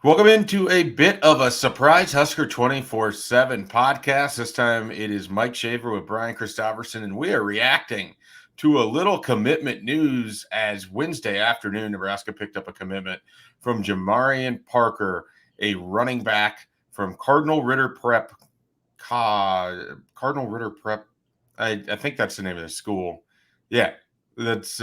Welcome into a bit of a surprise Husker247 podcast. This time it is Mike Schaefer with Brian Christopherson, and we are reacting to a little commitment news as Wednesday afternoon, Nebraska picked up a commitment from Jamarion Parker, a running back from Cardinal Ritter Prep. Cardinal Ritter Prep. I think that's the name of the school. Yeah, that's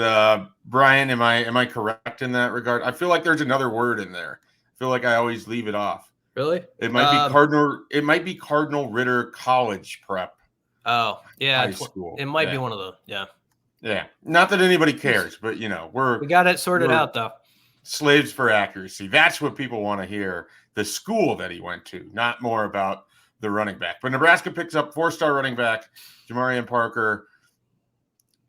Brian. Am I correct in that regard? I feel like there's another word in there. I feel like I always leave it off. Really? It might be Cardinal. It might be Cardinal Ritter College Prep Oh, yeah. High School. It might be Yeah, one of the. Yeah. yeah. Not that anybody cares, but We got it sorted we're out, though. slaves for accuracy. That's what people want to hear. The school that he went to, not more about the running back. But Nebraska picks up four-star running back Jamarian Parker.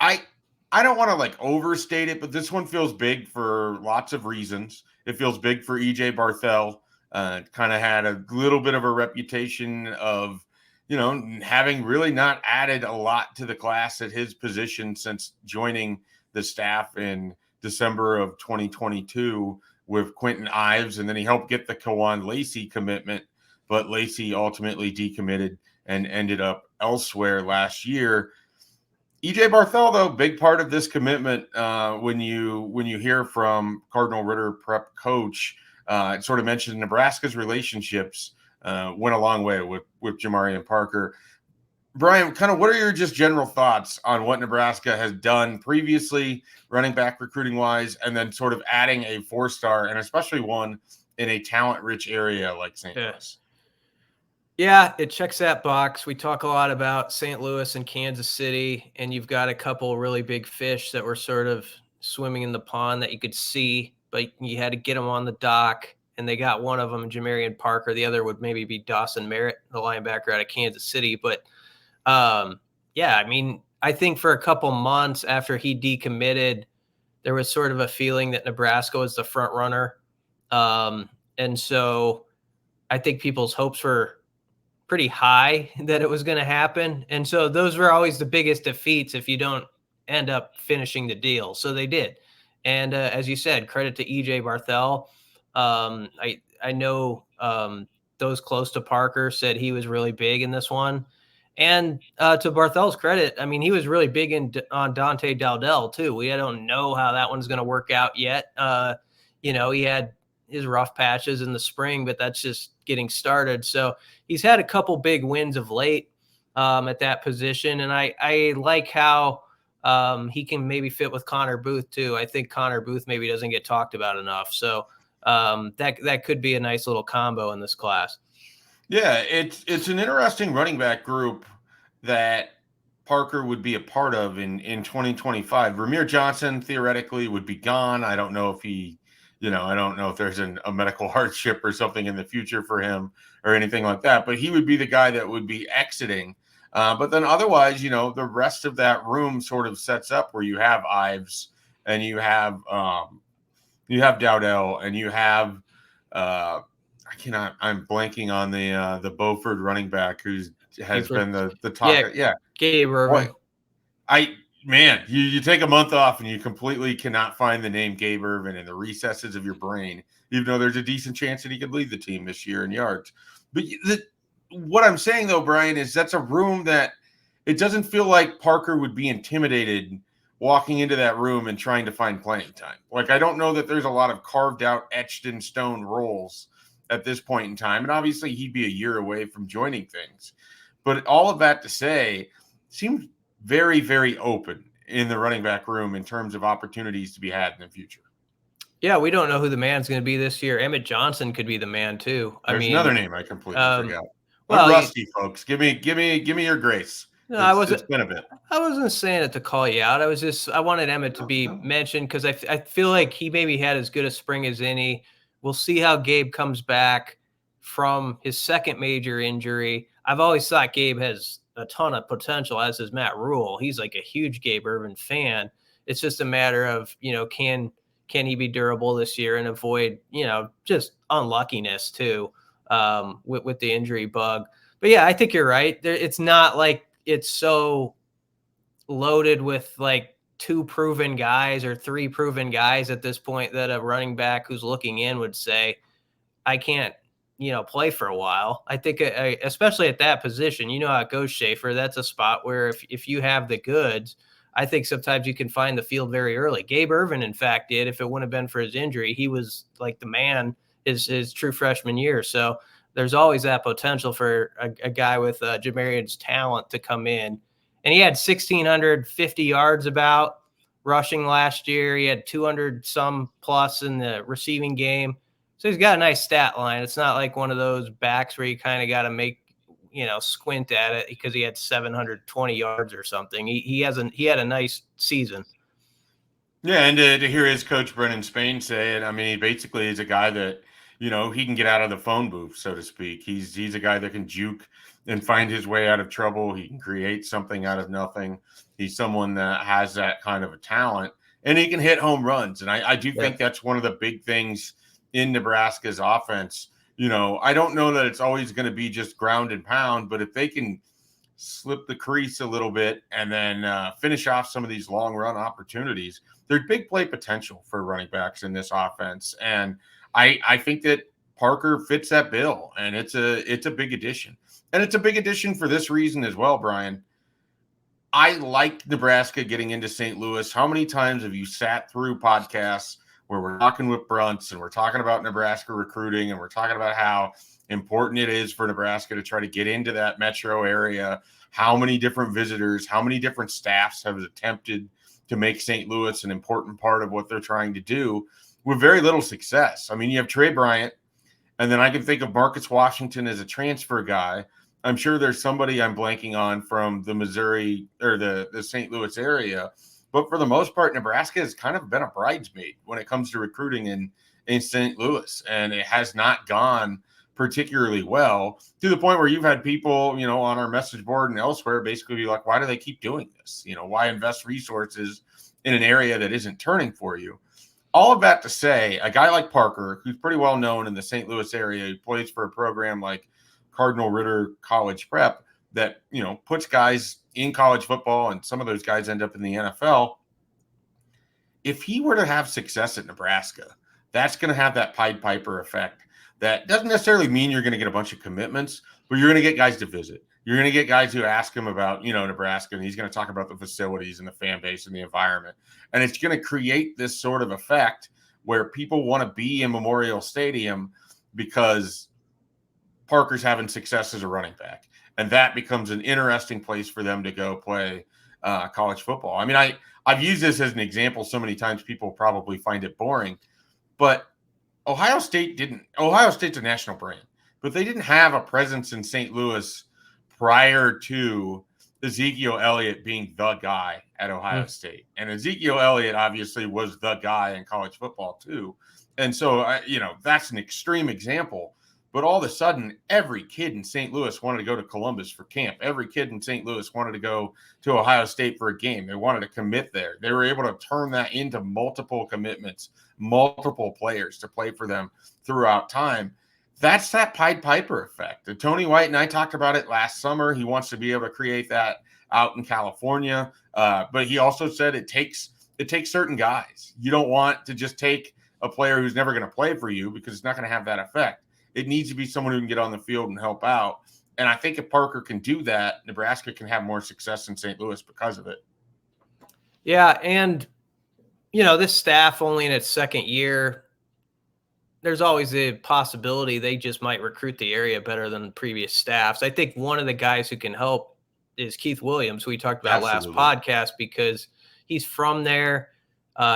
I don't want to like overstate it, but this one feels big for lots of reasons. It feels big for EJ Barthel. Kind of had a little bit of a reputation of, having really not added a lot to the class at his position since joining the staff in December of 2022 with Quentin Ives, and then he helped get the Kawan Lacey commitment, but Lacey ultimately decommitted and ended up elsewhere last year. EJ Barthel, though, big part of this commitment. When you hear from Cardinal Ritter Prep coach, it sort of mentioned Nebraska's relationships went a long way with Jamarian Parker. Brian, kind of what are your just general thoughts on what Nebraska has done previously, running back recruiting wise, and then sort of adding a four-star and especially one in a talent-rich area like St. Louis? Yeah, it checks that box. We talk a lot about St. Louis and Kansas City, and you've got a couple really big fish that were sort of swimming in the pond that you could see, but you had to get them on the dock, and they got one of them, Jamarian Parker. The other would maybe be Dawson Merritt, the linebacker out of Kansas City. But yeah, I mean, I think for a couple months after he decommitted, there was sort of a feeling that Nebraska was the front runner. And so I think people's hopes were pretty high that it was going to happen. And so those were always the biggest defeats if you don't end up finishing the deal. So they did. And as you said, credit to EJ Barthel. I know those close to Parker said he was really big in this one. And to Barthel's credit, I mean, he was really big on Dante Dowdell too. We don't know how that one's going to work out yet. He had his rough patches in the spring, but that's just getting started. So he's had a couple big wins of late at that position. And I like how he can maybe fit with Connor Booth too. I think Connor Booth maybe doesn't get talked about enough. So that could be a nice little combo in this class. Yeah, it's an interesting running back group that Parker would be a part of in 2025. Ramir Johnson theoretically would be gone. I don't know if I don't know if there's a medical hardship or something in the future for him or anything like that, but he would be the guy that would be exiting. But then otherwise, the rest of that room sort of sets up where you have Ives and you have Dowdell and you have I'm blanking on the Beaufort running back who's has been the talk. Yeah. Gabe Irvin. You take a month off and you completely cannot find the name Gabe Irvin in the recesses of your brain, even though there's a decent chance that he could lead the team this year in yards. But what I'm saying though, Brian, is that's a room that it doesn't feel like Parker would be intimidated walking into that room and trying to find playing time. Like, I don't know that there's a lot of carved out, etched in stone roles at this point in time. And obviously he'd be a year away from joining things. But all of that to say, seems very, very open in the running back room in terms of opportunities to be had in the future. Yeah, we don't know who the man's going to be this year. Emmett Johnson could be the man too. There's another name I completely forgot. Well, rusty, folks. Give me your grace. No, it's been a bit. I wasn't saying it to call you out. I wanted Emmett to be mentioned because I feel like he maybe had as good a spring as any. We'll see how Gabe comes back from his second major injury. I've always thought Gabe has a ton of potential, as is Matt Rule. He's like a huge Gabe Irvin fan. It's just a matter of, can he be durable this year and avoid, just unluckiness too with the injury bug. But yeah, I think you're right. It's not like it's so loaded with like 2 proven guys or 3 proven guys at this point that a running back who's looking in would say, I can't, play for a while. I think, especially at that position, you know how it goes, Schaefer. That's a spot where if you have the goods, I think sometimes you can find the field very early. Gabe Ervin, in fact, did. If it wouldn't have been for his injury, he was like the man his true freshman year. So there's always that potential for a guy with Jamarion's talent to come in. And he had 1,650 yards about rushing last year. He had 200 some plus in the receiving game. So he's got a nice stat line. It's not like one of those backs where you kind of got to make, squint at it because he had 720 yards or something. He had a nice season. Yeah, and to hear his coach Brennan Spain say it, I mean, he basically is a guy that, he can get out of the phone booth, so to speak. He's a guy that can juke and find his way out of trouble. He can create something out of nothing. He's someone that has that kind of a talent, and he can hit home runs. And I do think that's one of the big things in Nebraska's offense. I don't know that it's always going to be just ground and pound, but if they can slip the crease a little bit and then finish off some of these long run opportunities, there's big play potential for running backs in this offense. And I think that Parker fits that bill, and it's a big addition. And it's a big addition for this reason as well, Brian. I like Nebraska getting into St. Louis. How many times have you sat through podcasts where we're talking with Brunts and we're talking about Nebraska recruiting and we're talking about how important it is for Nebraska to try to get into that metro area? How many different visitors, how many different staffs have attempted to make St. Louis an important part of what they're trying to do with very little success? I mean, you have Trey Bryant, and then I can think of Marcus Washington as a transfer guy. I'm sure there's somebody I'm blanking on from the Missouri or the St. Louis area. But for the most part, Nebraska has kind of been a bridesmaid when it comes to recruiting in St. Louis. And it has not gone particularly well, to the point where you've had people, on our message board and elsewhere basically be like, why do they keep doing this? Why invest resources in an area that isn't turning for you? All of that to say, a guy like Parker, who's pretty well known in the St. Louis area, who plays for a program like Cardinal Ritter College Prep that, puts guys in college football, and some of those guys end up in the NFL. If he were to have success at Nebraska, that's going to have that Pied Piper effect. That doesn't necessarily mean you're going to get a bunch of commitments, but you're going to get guys to visit. You're going to get guys who ask him about, Nebraska, and he's going to talk about the facilities and the fan base and the environment. And it's going to create this sort of effect where people want to be in Memorial Stadium because Parker's having success as a running back. And that becomes an interesting place for them to go play college football. I mean, I've used this as an example so many times people probably find it boring, but Ohio State's a national brand, but they didn't have a presence in St. Louis prior to Ezekiel Elliott being the guy at Ohio State. And Ezekiel Elliott obviously was the guy in college football too. And so, that's an extreme example. But all of a sudden, every kid in St. Louis wanted to go to Columbus for camp. Every kid in St. Louis wanted to go to Ohio State for a game. They wanted to commit there. They were able to turn that into multiple commitments, multiple players to play for them throughout time. That's that Pied Piper effect. And Tony White and I talked about it last summer. He wants to be able to create that out in California. But he also said it takes certain guys. You don't want to just take a player who's never going to play for you because it's not going to have that effect. It needs to be someone who can get on the field and help out. And I think if Parker can do that, Nebraska can have more success in St. Louis because of it. Yeah. And, this staff only in its second year, there's always a possibility they just might recruit the area better than the previous staffs. I think one of the guys who can help is Keith Williams, who we talked about last podcast, because he's from there.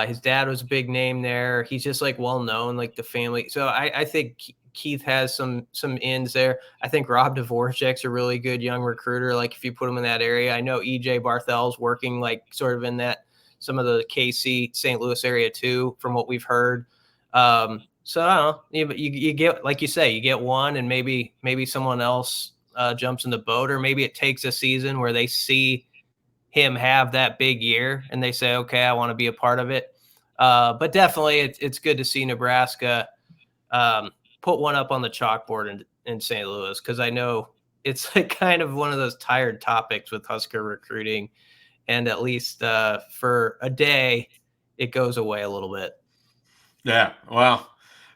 His dad was a big name there. He's just well known, the family. So I think Keith has some ins there. I think Rob Dvorak's a really good young recruiter. If you put him in that area, I know EJ Barthel's working sort of in that some of the KC St. Louis area too, from what we've heard. So I don't know. You get, like you say, you get one, and maybe someone else jumps in the boat, or maybe it takes a season where they see him have that big year and they say, okay, I want to be a part of it. But definitely it's good to see Nebraska put one up on the chalkboard in St. Louis, because I know it's kind of one of those tired topics with Husker recruiting, and at least for a day, it goes away a little bit. Yeah, well,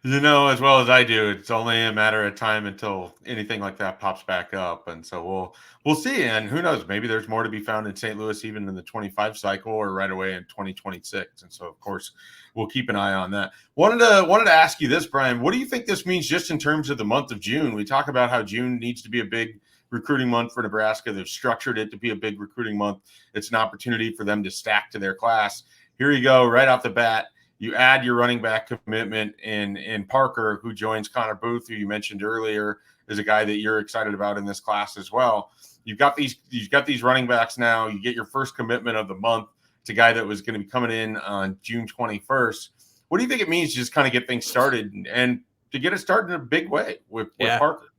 You know as well as I do, it's only a matter of time until anything like that pops back up, and so we'll see. And who knows? Maybe there's more to be found in St. Louis, even in the 25 cycle, or right away in 2026. And so, of course, we'll keep an eye on that. Wanted to ask you this, Brian. What do you think this means just in terms of the month of June? We talk about how June needs to be a big recruiting month for Nebraska. They've structured it to be a big recruiting month. It's an opportunity for them to stack to their class. Here you go, right off the bat. You add your running back commitment in Parker, who joins Connor Booth, who you mentioned earlier is a guy that you're excited about in this class as well. You've got these running backs now. You get your first commitment of the month. It's a guy that was going to be coming in on June 21st. What do you think it means to just kind of get things started and to get it started in a big way with Parker?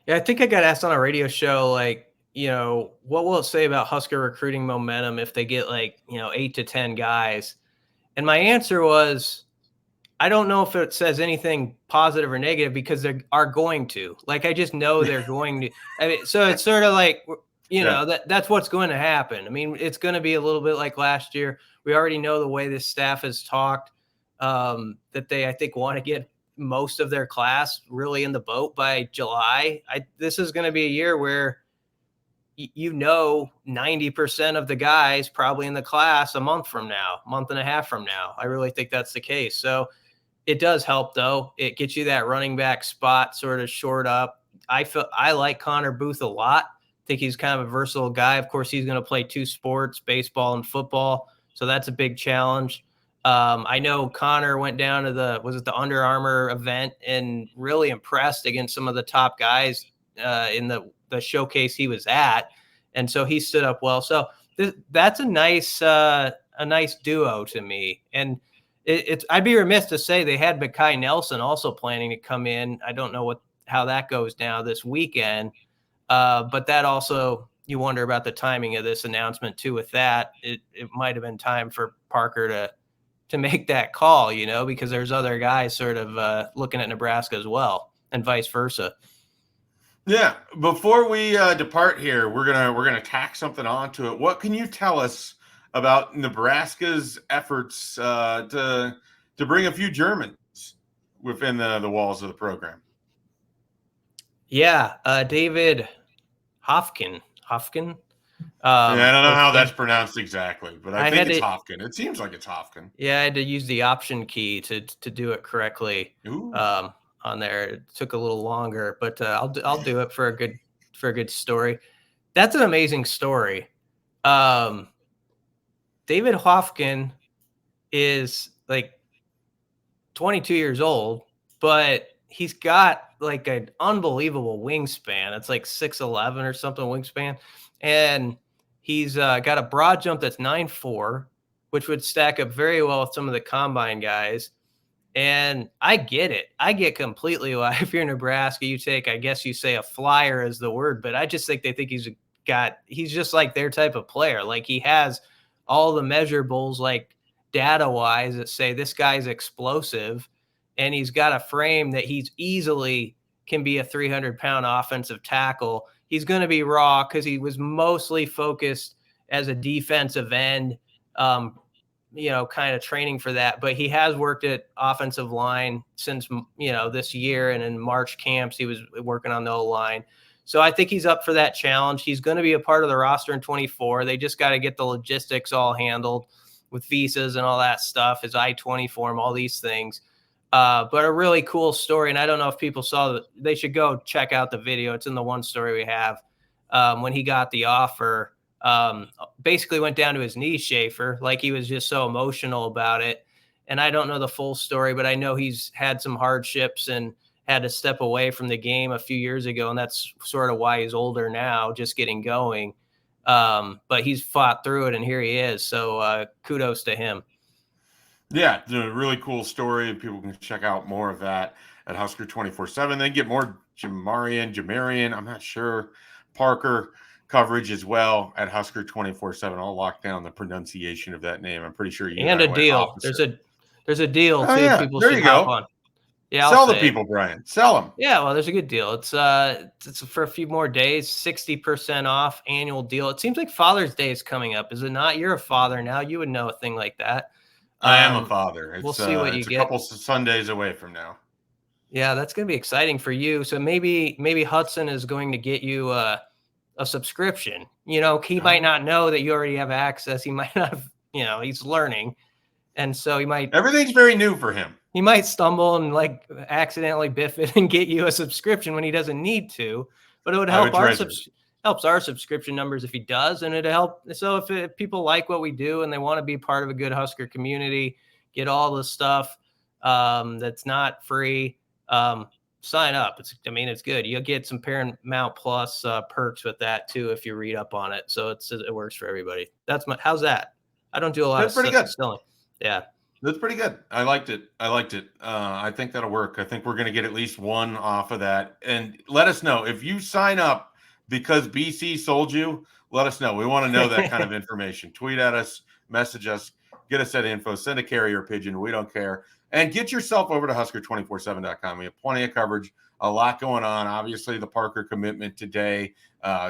Yeah, I think I got asked on a radio show, like, what will it say about Husker recruiting momentum if they get 8 to 10 guys? And my answer was, I don't know if it says anything positive or negative because they are going to. Like, I just know they're going to. I mean, so it's sort of like, that's what's going to happen. I mean, it's going to be a little bit like last year. We already know the way this staff has talked, that they, I think, want to get most of their class really in the boat by July. This is going to be a year where 90% of the guys probably in the class a month and a half from now. I really think that's the case. So it does help, though. It gets you that running back spot sort of shored up. I like Connor Booth a lot. I think he's kind of a versatile guy. Of course, he's going to play two sports, baseball and football. So that's a big challenge. I know Connor went down to the Under Armour event and really impressed against some of the top guys in the showcase he was at. And so he stood up well. So that's a nice duo to me. And I'd be remiss to say they had Mekhi Nelson also planning to come in. I don't know how that goes now this weekend. But that also, you wonder about the timing of this announcement too. With that, it might have been time for Parker to make that call, because there's other guys sort of looking at Nebraska as well, and vice versa. Yeah. Before we depart here, we're gonna tack something onto it. What can you tell us about Nebraska's efforts to bring a few Germans within the walls of the program? Yeah, David Hofkin. I don't know how that's pronounced exactly, but I think it's Hofkin. It seems like it's Hofkin. Yeah, I had to use the option key to do it correctly. On there. It took a little longer, but I'll do it for a good story. That's an amazing story. David Hofkin is like 22 years old, but he's got like an unbelievable wingspan. It's like 6'11" or something wingspan. And he's got a broad jump that's 9'4", which would stack up very well with some of the combine guys. And I get it. I get completely why if you're Nebraska, you take, I guess you say a flyer is the word, but I just think they think he's just like their type of player. Like he has all the measurables, like data wise, that say this guy's explosive and he's got a frame that he's easily can be a 300-pound offensive tackle. He's going to be raw because he was mostly focused as a defensive end, kind of training for that. But he has worked at offensive line since, this year. And in March camps, he was working on the O-line. So I think he's up for that challenge. He's going to be a part of the roster in 24. They just got to get the logistics all handled with visas and all that stuff, his I-20 form, all these things. But a really cool story. And I don't know if people saw that. They should go check out the video. It's in the one story we have. When he got the offer, basically went down to his knees, Schaefer, like he was just so emotional about it. And I don't know the full story, but I know he's had some hardships and had to step away from the game a few years ago. And that's sort of why he's older now, just getting going. But he's fought through it and here he is. So kudos to him. Yeah, it's a really cool story. People can check out more of that at Husker247. They get more Jamarian, I'm not sure, Parker coverage as well at Husker247. I'll lock down the pronunciation of that name. I'm pretty sure you and a deal. There's a deal too. Yeah. People there should you go. hop on. Yeah, sell the people, Brian. Sell them. Yeah, well, there's a good deal. It's for a few more days, 60% off annual deal. It seems like Father's Day is coming up. Is it not? You're a father now. You would know a thing like that. I am a father. We'll see what you get. A couple Sundays away from now. Yeah, that's going to be exciting for you. So maybe Hudson is going to get you a subscription. He might not know that you already have access. He might not have, he's learning. And so everything's very new for him. He might stumble and like accidentally biff it and get you a subscription when he doesn't need to, but it would help helps our subscription numbers if he does. And it'd help. So if people like what we do and they want to be part of a good Husker community, get all the stuff that's not free, sign up. It's good. You'll get some Paramount Plus perks with that too if you read up on it. So it works for everybody. How's that? I don't do a lot of stuff selling. Yeah. That's pretty good. I liked it. I think that'll work. I think we're going to get at least one off of that. And let us know if you sign up because BC sold you. Let us know. We want to know that kind of information. Tweet at us, message us, get us that info, send a carrier pigeon. We don't care. And get yourself over to Husker247.com. We have plenty of coverage, a lot going on. Obviously, the Parker commitment today.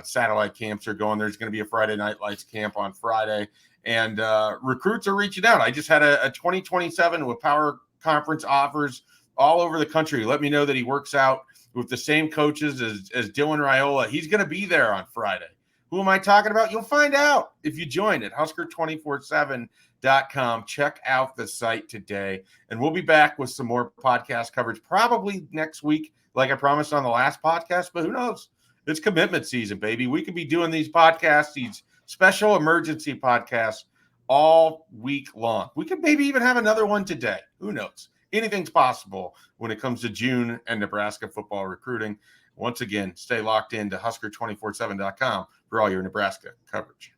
Satellite camps are going. There's going to be a Friday Night Lights camp on Friday. And recruits are reaching out. I just had a 2027 with power conference offers all over the country. Let me know that he works out with the same coaches as Dylan Raiola. He's going to be there on Friday. Who am I talking about? You'll find out if you join at Husker247.com. Check out the site today. And we'll be back with some more podcast coverage probably next week, like I promised on the last podcast. But who knows? It's commitment season, baby. We could be doing these podcasts, these special emergency podcasts all week long. We could maybe even have another one today. Who knows? Anything's possible when it comes to June and Nebraska football recruiting. Once again, stay locked in to Husker247.com for all your Nebraska coverage.